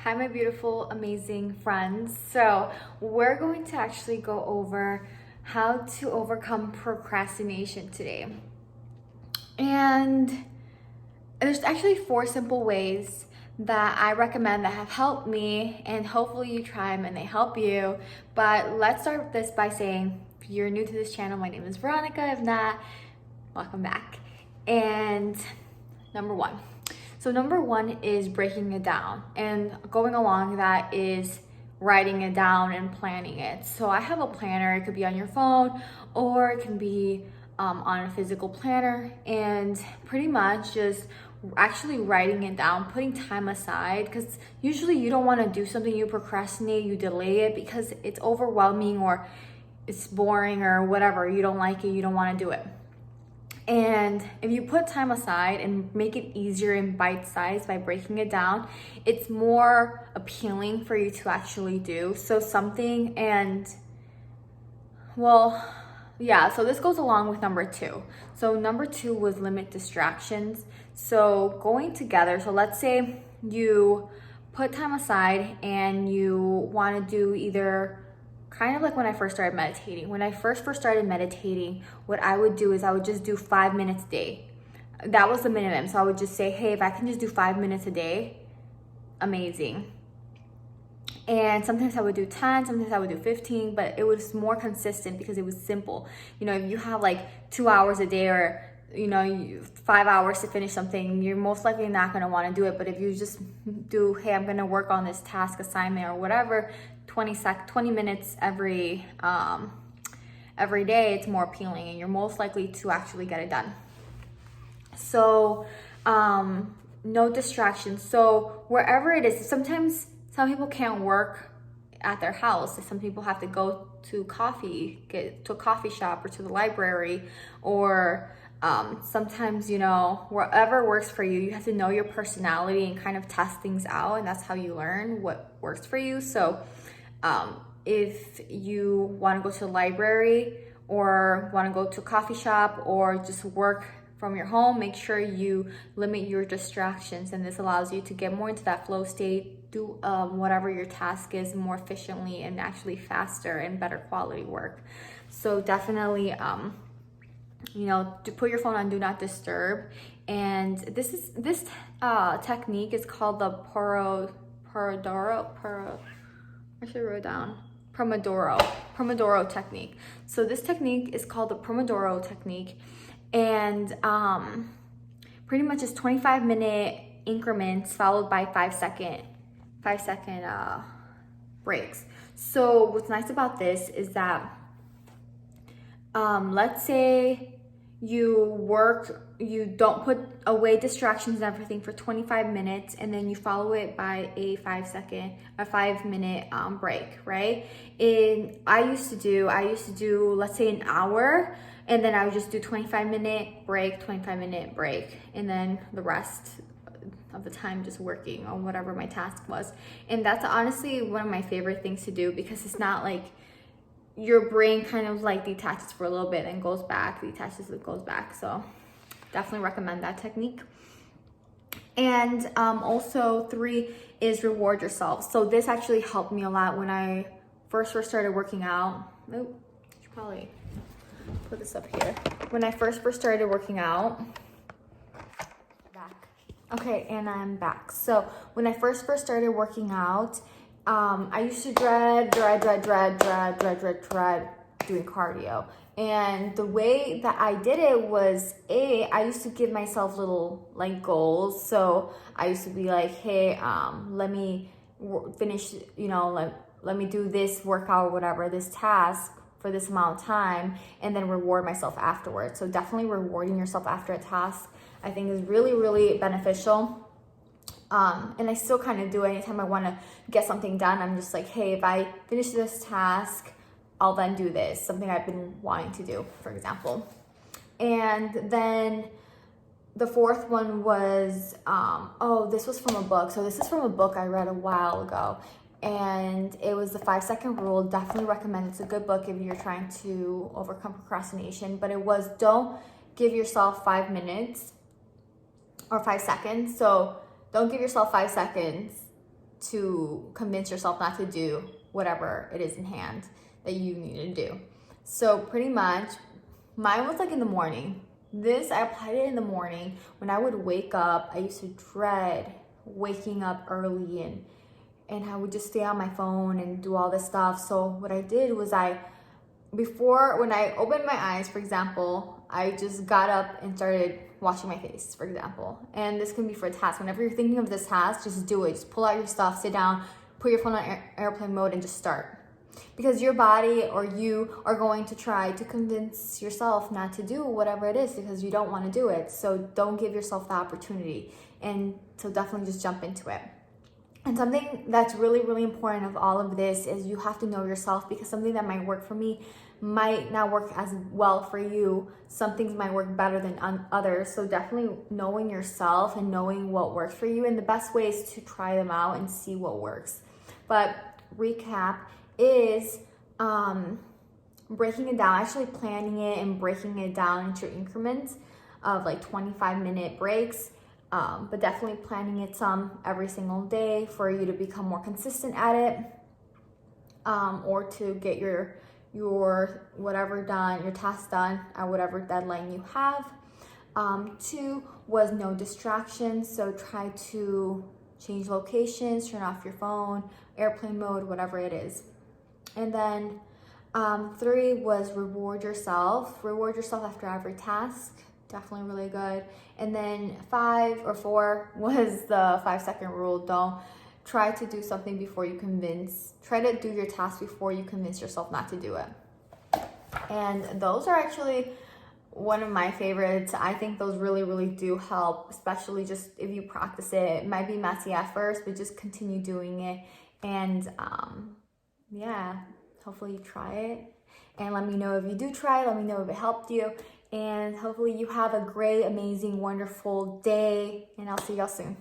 Hi, my beautiful, amazing friends. So, we're going to actually go over how to overcome procrastination today. And there's actually 4 simple ways that I recommend that have helped me, and hopefully you try them and they help you. But let's start this by saying, if you're new to this channel, my name is Veronica. If not, welcome back. And number one. So number one is breaking it down, and going along that is writing it down and planning it. So I have a planner. It could be on your phone or it can be on a physical planner, and pretty much just actually writing it down, putting time aside, because usually you don't want to do something, you procrastinate, you delay it because it's overwhelming or it's boring or whatever. You don't like it, you don't want to do it. And if you put time aside and make it easier and bite-sized by breaking it down, it's more appealing for you to actually do. So something, and well, yeah, so this goes along with number two. So number two was limit distractions. So going together, so let's say you put time aside and you want to do either kind of like when I first started meditating. When I first started meditating, what I would do is I would just do 5 minutes a day. That was the minimum. So I would just say, hey, if I can just do 5 minutes a day, amazing. And sometimes I would do 10, sometimes I would do 15, but it was more consistent because it was simple. You know, if you have like 2 hours a day or 5 hours to finish something, you're most likely not going to want to do it. But if you just do, hey, I'm going to work on this task assignment or whatever, 20 minutes every day, it's more appealing and you're most likely to actually get it done. So no distractions. So wherever it is, sometimes some people can't work at their house. Some people have to go to get to a coffee shop or to the library, or sometimes, wherever works for you, you have to know your personality and kind of test things out, and that's how you learn what works for you. So if you want to go to the library or want to go to a coffee shop or just work from your home, make sure you limit your distractions, and this allows you to get more into that flow state, do whatever your task is more efficiently and actually faster and better quality work. So definitely to put your phone on do not disturb. And this technique is called the Pomodoro technique. So this technique is called the Pomodoro technique, and pretty much it's 25-minute increments followed by 5-second breaks. So what's nice about this is that let's say you don't put away distractions and everything for 25 minutes, and then you follow it by a 5-minute break, right? I used to do, let's say, an hour, and then I would just do 25-minute break, and then the rest of the time just working on whatever my task was. And that's honestly one of my favorite things to do, because it's not like your brain kind of like detaches for a little bit and goes back, detaches and goes back. So definitely recommend that technique. And also 3 is reward yourself. So this actually helped me a lot when I first started working out. Oh, should probably put this up here. When I first started working out, okay, and I'm back. So when I first started working out, I used to dread doing cardio. And the way that I did it was, I used to give myself little like goals. So I used to be like, hey, let me finish, let me do this workout or whatever, this task for this amount of time, and then reward myself afterwards. So definitely rewarding yourself after a task, I think, is really, really beneficial. And I still kind of do it anytime I want to get something done. I'm just like, hey, if I finish this task, I'll then do this, something I've been wanting to do, for example. And then the 4th one was, this was from a book. So this is from a book I read a while ago, and it was the 5-second rule. Definitely recommend it. It's a good book if you're trying to overcome procrastination. But it was, don't give yourself 5 minutes or 5 seconds. So don't give yourself 5 seconds to convince yourself not to do whatever it is in hand that you need to do. So pretty much, mine was like in the morning. I applied it in the morning. When I would wake up, I used to dread waking up early and I would just stay on my phone and do all this stuff. So what I did was when I opened my eyes, for example, I just got up and started washing my face, for example. And this can be for a task. Whenever you're thinking of this task, just do it. Just pull out your stuff, sit down, put your phone on airplane mode and just start. Because your body or you are going to try to convince yourself not to do whatever it is because you don't want to do it. So don't give yourself the opportunity. And so definitely just jump into it. And something that's really, really important of all of this is you have to know yourself, because something that might work for me might not work as well for you. Some things might work better than others. So definitely knowing yourself and knowing what works for you. And the best way is to try them out and see what works. But recap is breaking it down, actually planning it and breaking it down into increments of like 25-minute breaks. But definitely planning it some every single day for you to become more consistent at it, or to get your whatever done, your task done at whatever deadline you have. 2 was no distractions, so try to change locations, turn off your phone, airplane mode, whatever it is. And then 3 was reward yourself after every task. Definitely really good. And then 4 was the 5-second rule. Don't try to do something before you try to do your task before you convince yourself not to do it. And those are actually one of my favorites. I think those really, really do help, especially just if you practice it. It might be messy at first, but just continue doing it. And yeah, hopefully you try it. And let me know if you do try it. Let me know if it helped you. And hopefully you have a great, amazing, wonderful day. And I'll see y'all soon.